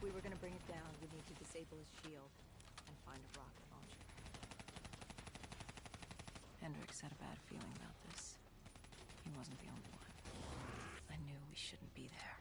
we were gonna bring it down, we'd need to disable his shield and find a rocket launcher. Hendricks had a bad feeling about this. He wasn't the only one. I knew we shouldn't be there.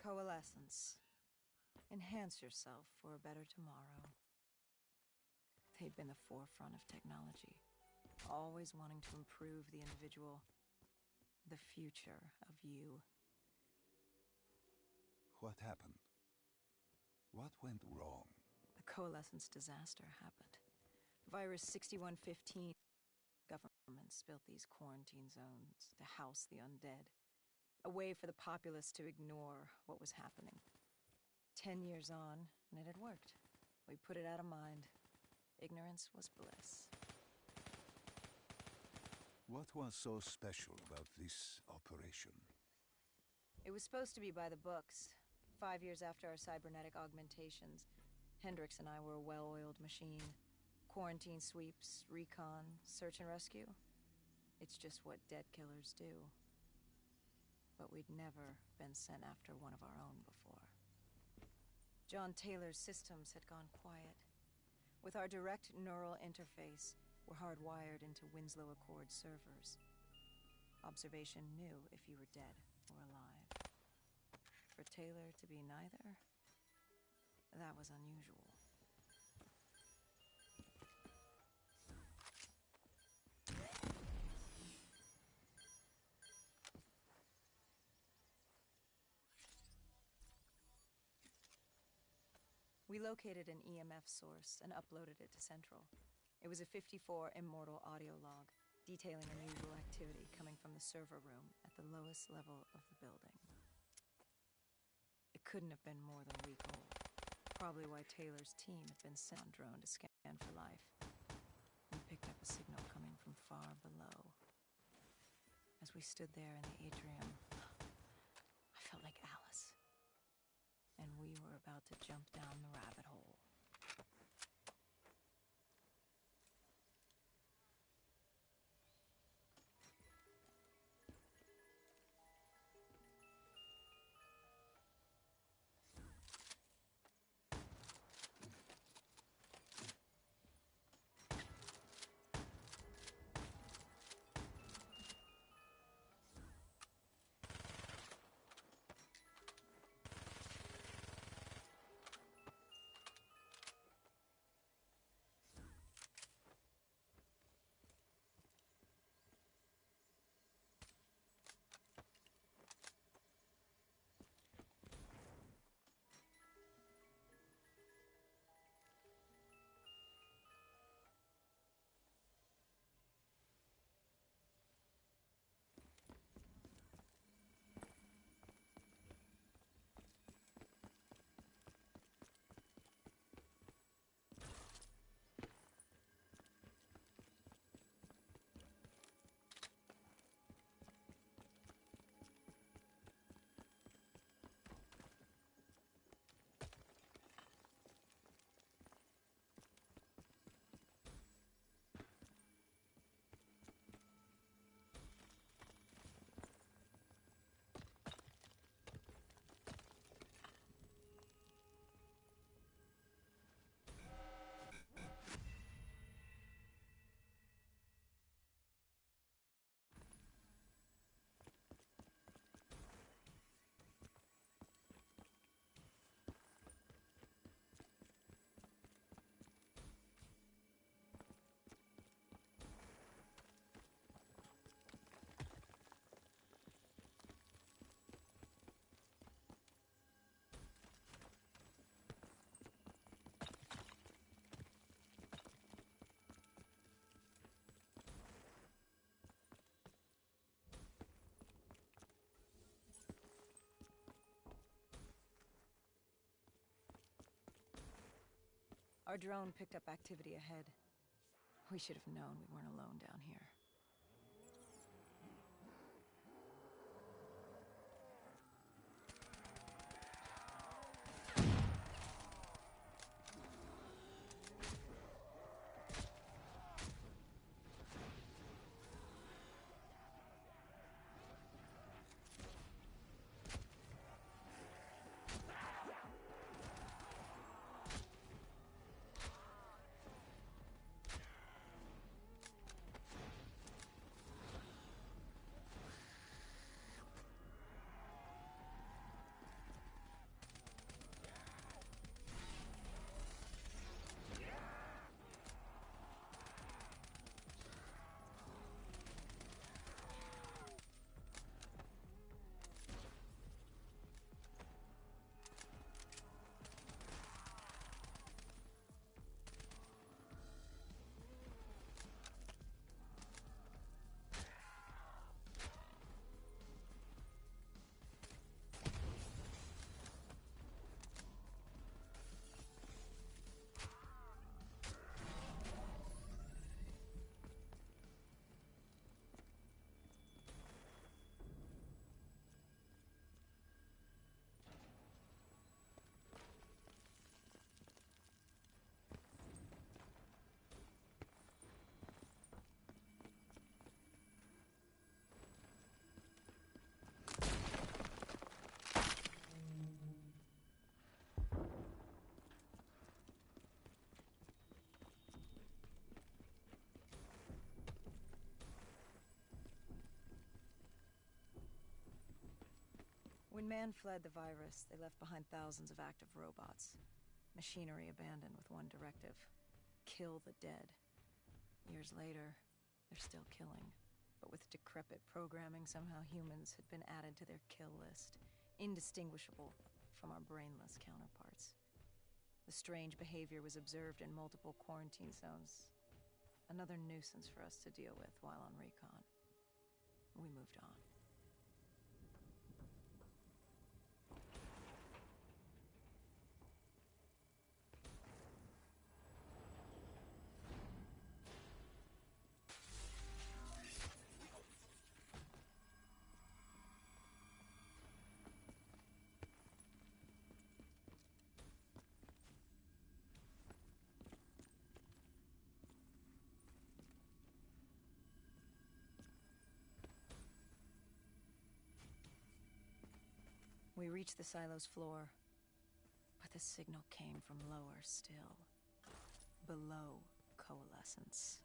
Coalescence. Enhance yourself for a better tomorrow. They'd been the forefront of technology, always wanting to improve the individual, the future of you. What happened? What went wrong? The Coalescence disaster happened. Virus 6115. Governments built these quarantine zones to house the undead. A way for the populace to ignore what was happening. 10 years on, and it had worked. We put it out of mind. Ignorance was bliss. What was so special about this operation? It was supposed to be by the books. 5 years after our cybernetic augmentations, Hendricks and I were a well-oiled machine. Quarantine sweeps, recon, search and rescue. It's just what dead killers do. But we'd never been sent after one of our own before. John Taylor's systems had gone quiet. With our direct neural interface, we're hardwired into Winslow Accord servers. Observation knew if you were dead or alive. For Taylor to be neither, that was unusual. We located an EMF source and uploaded it to Central. It was a 54 immortal audio log, detailing unusual activity coming from the server room at the lowest level of the building. It couldn't have been more than a week old. Probably why Taylor's team had been sent on drone to scan for life. We picked up a signal coming from far below. As we stood there in the atrium, I felt like Alice. And we were about to jump down the rabbit hole. Our drone picked up activity ahead. We should have known we weren't alone down here. When man fled the virus, they left behind thousands of active robots. Machinery abandoned with one directive: kill the dead. Years later, they're still killing. But with decrepit programming, somehow humans had been added to their kill list, indistinguishable from our brainless counterparts. The strange behavior was observed in multiple quarantine zones. Another nuisance for us to deal with while on recon. We moved on. We reached the silo's floor, but the signal came from lower still, below coalescence.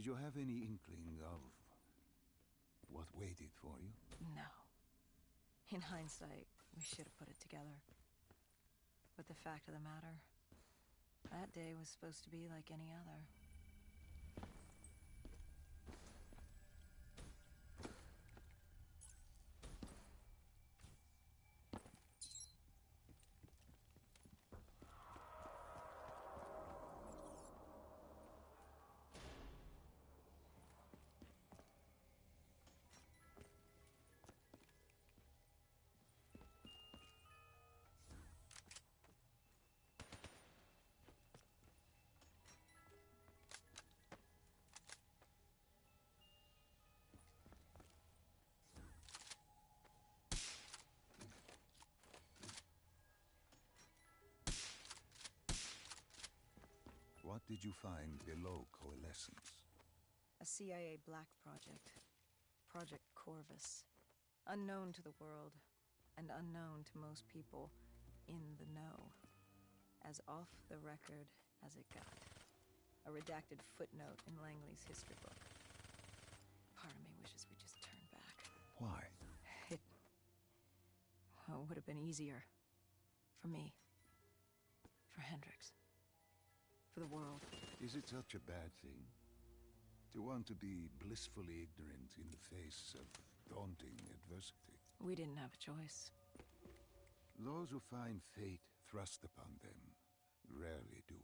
Did you have any inkling of what waited for you? No. In hindsight, we should have put it together. But the fact of the matter, that day was supposed to be like any other. What did you find below Coalescence? A CIA black project. Project Corvus. Unknown to the world, and unknown to most people in the know. As off the record as it got. A redacted footnote in Langley's history book. Part of me wishes we just turned back. Why? It would have been easier. For me. For Hendricks. For the world. Is it such a bad thing? To want to be blissfully ignorant in the face of daunting adversity? We didn't have a choice. Those who find fate thrust upon them rarely do.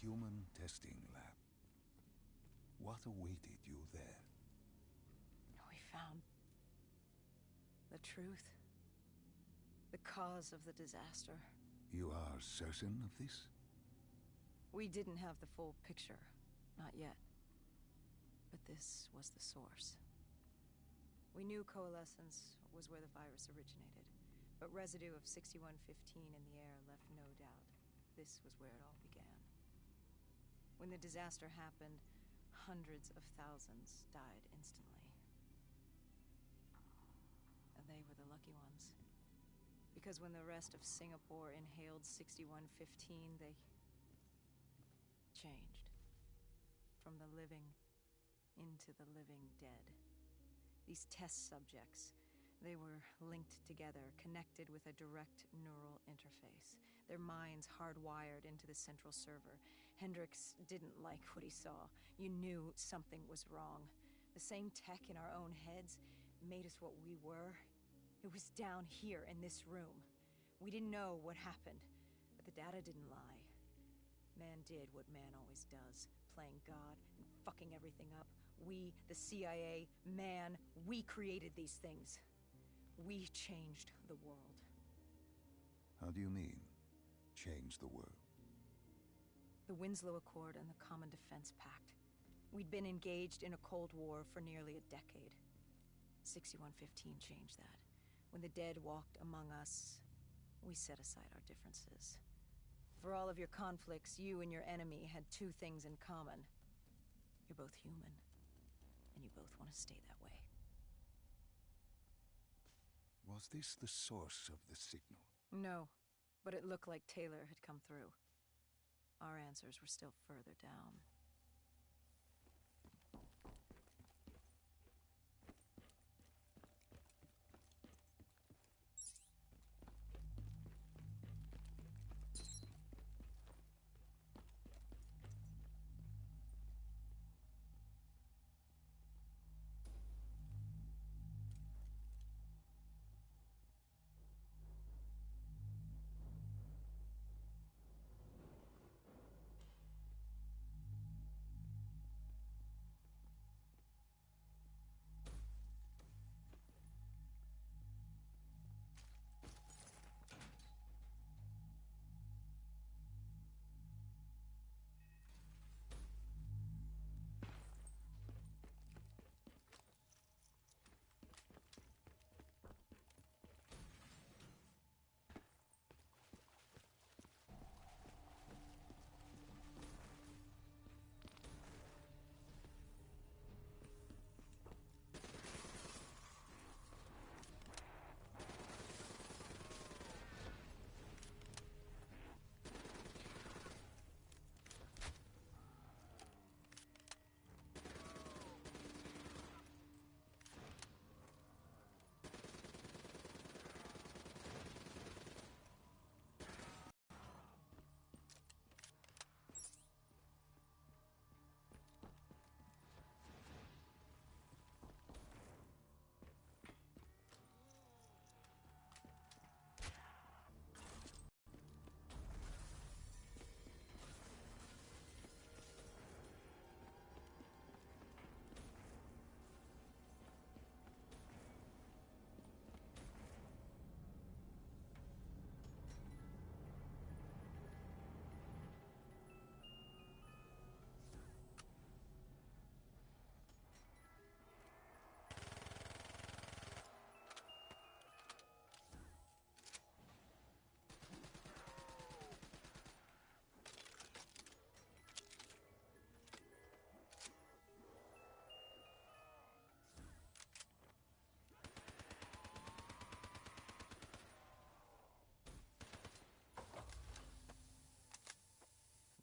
human testing lab. What awaited you there? We found the truth. The cause of the disaster. You are certain of this? We didn't have the full picture. Not yet. But this was the source. We knew coalescence was where the virus originated, but residue of 6115 in the air left no doubt. This was where it all began. When the disaster happened, hundreds of thousands died instantly. And they were the lucky ones. Because when the rest of Singapore inhaled 6115, they changed. From the living into the living dead. These test subjects, they were linked together, connected with a direct neural interface. Their minds hardwired into the central server. Hendricks didn't like what he saw. You knew something was wrong. The same tech in our own heads made us what we were. It was down here in this room. We didn't know what happened, but the data didn't lie. Man did what man always does, playing God and fucking everything up. We, the CIA, man, we created these things. We changed the world. How do you mean, change the world? The Winslow Accord and the Common Defense Pact. We'd been engaged in a Cold War for nearly a decade. 6115 changed that. When the dead walked among us, we set aside our differences. For all of your conflicts, you and your enemy had two things in common. You're both human, and you both want to stay that way. Was this the source of the signal? No, but it looked like Taylor had come through. Our answers were still further down.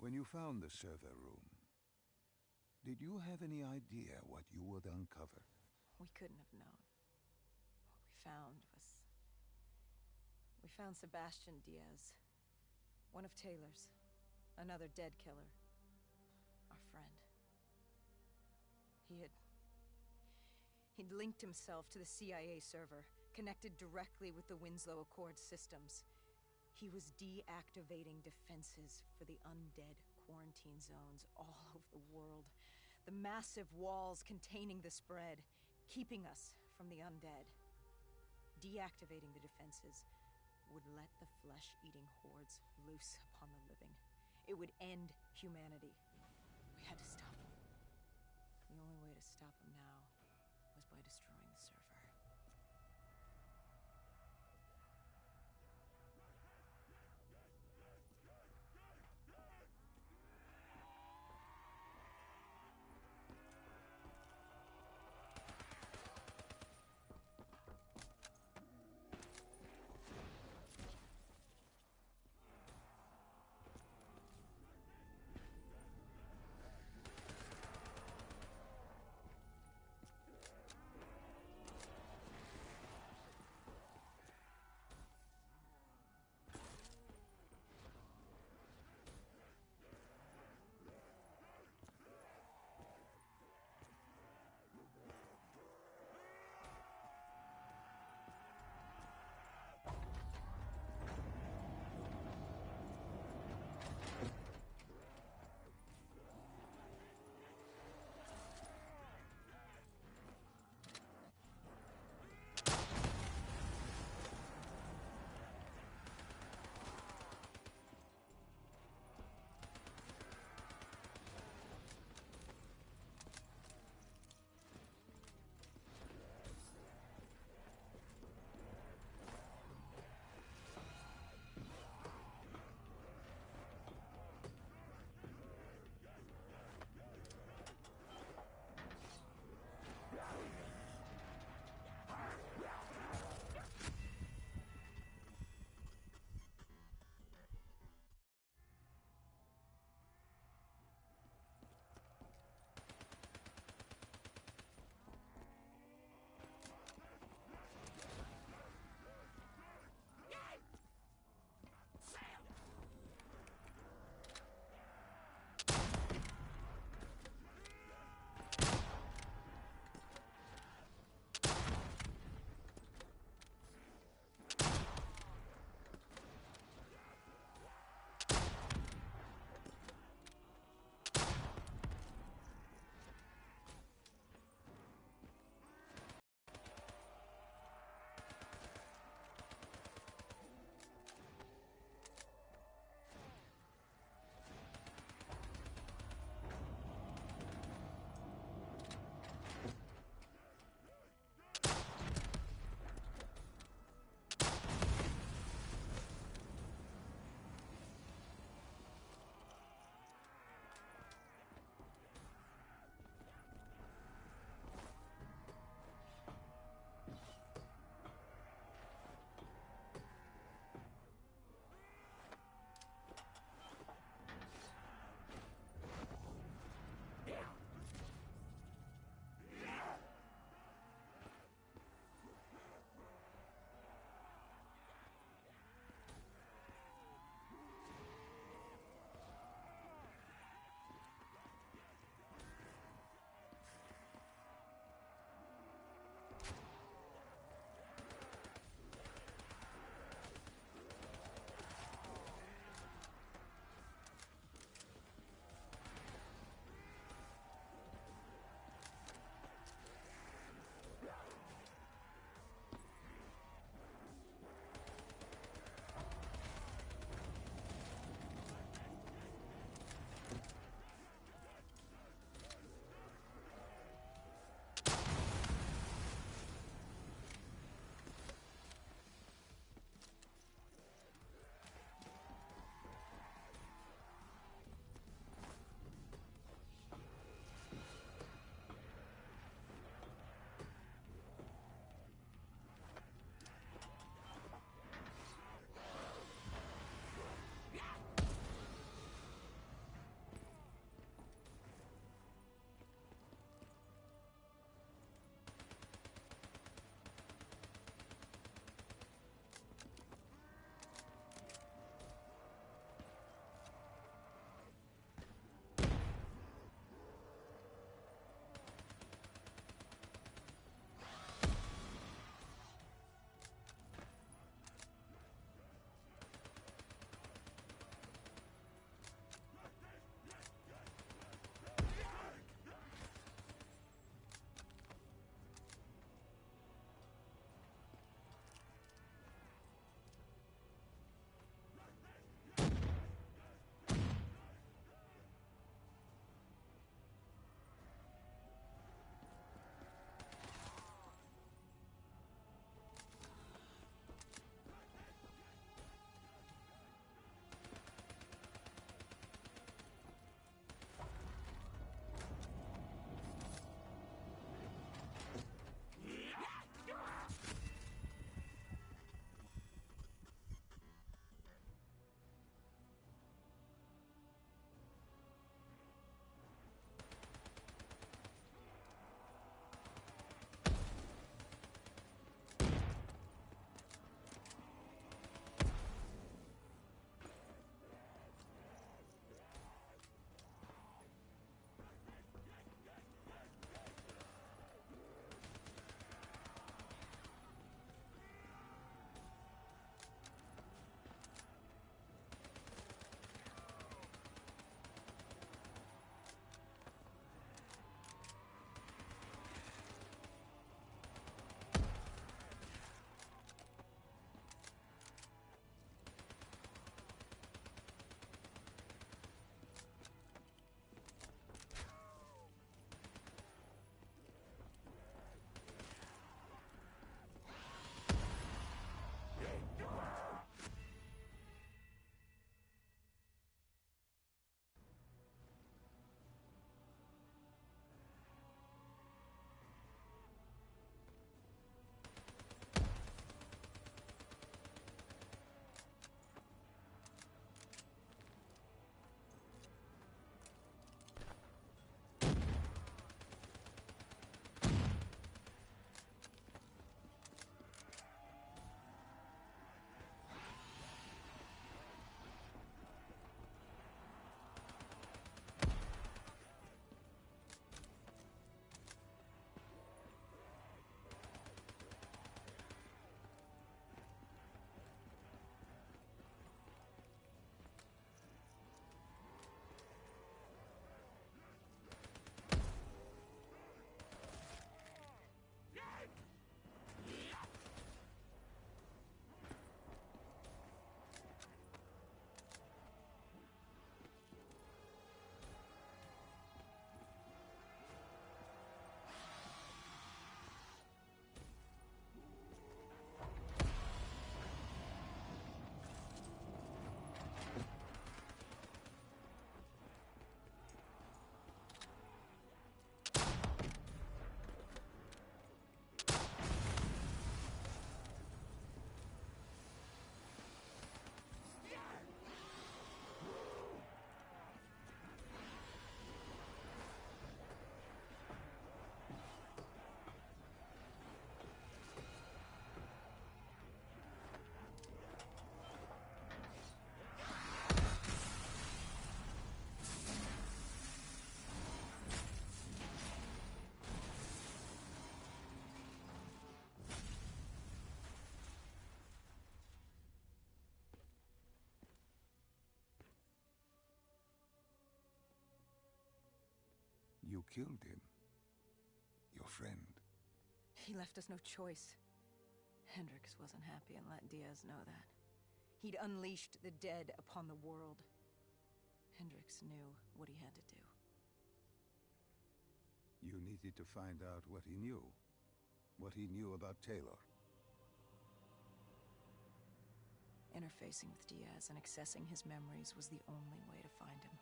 When you found the server room, did you have any idea what you would uncover? We couldn't have known. What we found was... We found Sebastian Diaz. One of Taylor's. Another dead killer. Our friend. He'd linked himself to the CIA server, connected directly with the Winslow Accord systems. He was deactivating defenses for the undead quarantine zones all over the world. The massive walls containing the spread, keeping us from the undead. Deactivating the defenses would let the flesh-eating hordes loose upon the living. It would end humanity. We had to stop him. The only way to stop him now was by destroying the server. You killed him. Your friend. He left us no choice. Hendricks wasn't happy and let Diaz know that. He'd unleashed the dead upon the world. Hendricks knew what he had to do. You needed to find out what he knew. What he knew about Taylor. Interfacing with Diaz and accessing his memories was the only way to find him.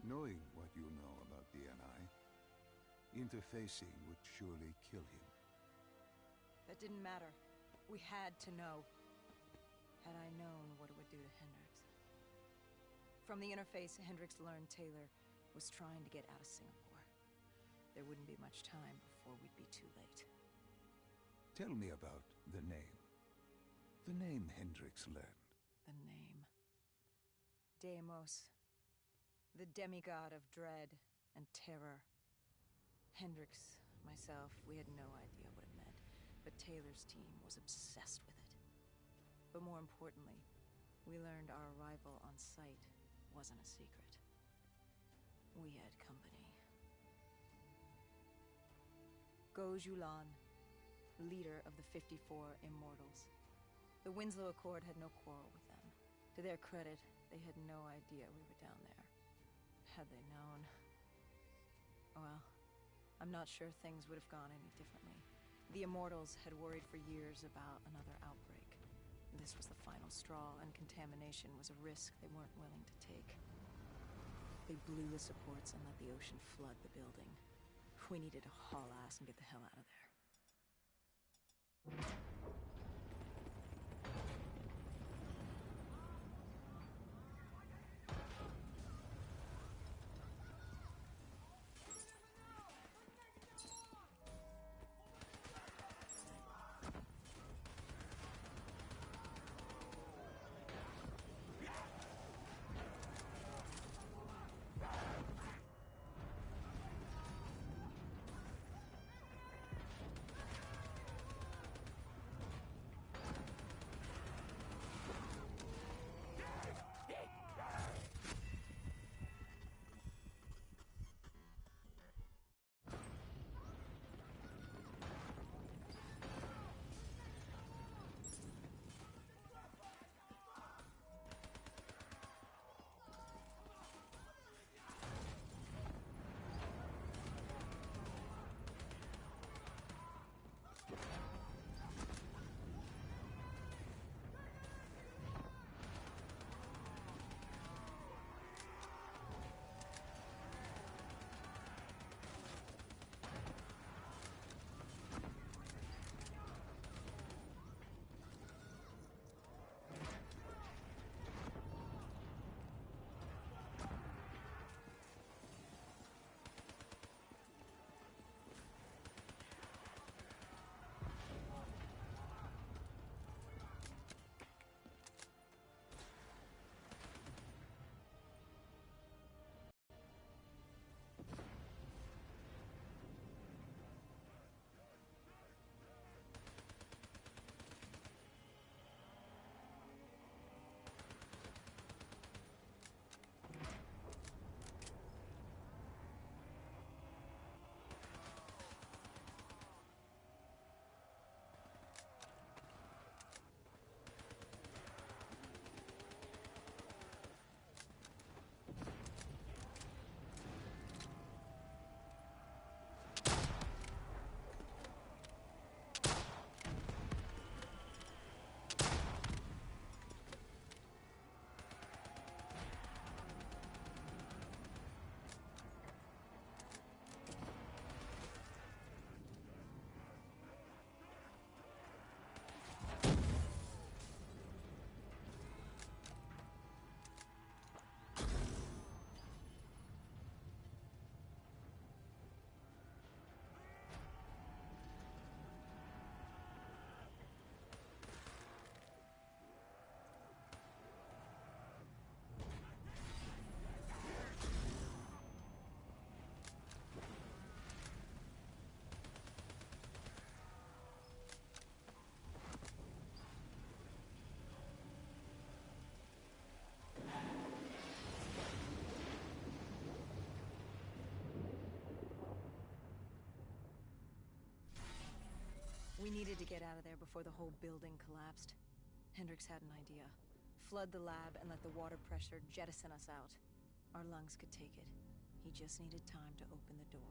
Knowing what you know about DNI, interfacing would surely kill him. That didn't matter. We had to know. Had I known what it would do to Hendricks. From the interface, Hendricks learned Taylor was trying to get out of Singapore. There wouldn't be much time before we'd be too late. Tell me about the name. The name Hendricks learned. The name. Deimos. The demigod of dread and terror. Hendricks, myself, we had no idea what it meant, but Taylor's team was obsessed with it. But more importantly, we learned our arrival on site wasn't a secret. We had company. Go Julan, leader of the 54 Immortals. The Winslow Accord had no quarrel with them. To their credit, they had no idea we were down there. Had they known... Well, I'm not sure things would have gone any differently. The Immortals had worried for years about another outbreak. This was the final straw, and contamination was a risk they weren't willing to take. They blew the supports and let the ocean flood the building. We needed to haul ass and get the hell out of there. get out of there before the whole building collapsed. Hendricks had an idea. Flood the lab and let the water pressure jettison us out. Our lungs could take it. He just needed time to open the door.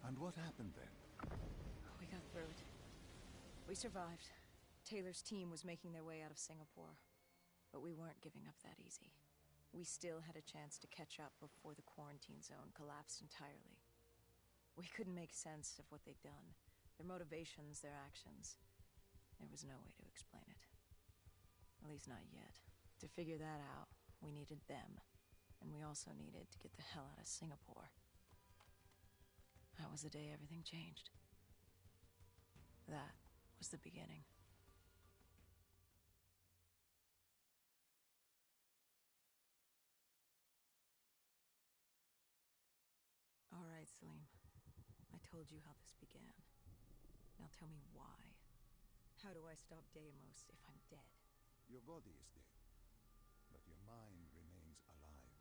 And what happened then? We got through it. We survived. Taylor's team was making their way out of Singapore. But we weren't giving up that easy. We still had a chance to catch up before the quarantine zone collapsed entirely. We couldn't make sense of what they'd done. Their motivations, their actions. There was no way to explain it. At least not yet. To figure that out, we needed them. And we also needed to get the hell out of Singapore. That was the day everything changed. That was the beginning. All right, Salim. I told you how this began. Now tell me why. How do I stop Deimos if I'm dead? Your body is dead, but your mind remains alive.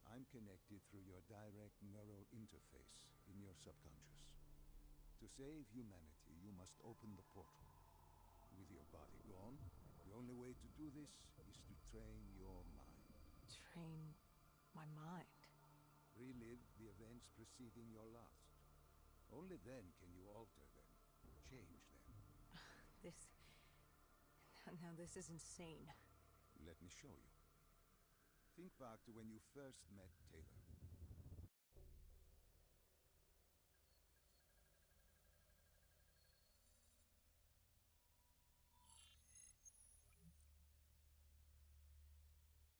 I'm connected through your direct neural interface in your subconscious. To save humanity, you must open the portal. With your body gone, the only way to do this is to train your mind. Train my mind? Relive the events preceding your last. Only then can you alter them, change them. This... Now this is insane. Let me show you. Think back to when you first met Taylor.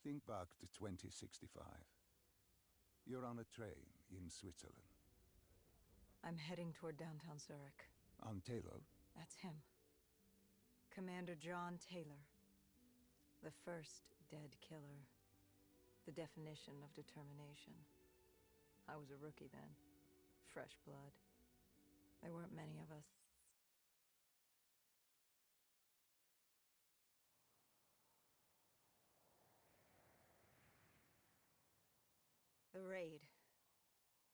Think back to 2065. You're on a train in Switzerland. I'm heading toward downtown Zurich. On Taylor? That's him. Commander John Taylor. The first dead killer. The definition of determination. I was a rookie then. Fresh blood. There weren't many of us. The raid.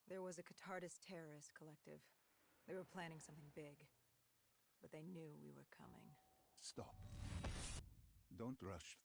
There was a Catardist terrorist collective. They were planning something big. But they knew we were coming. Stop. Don't rush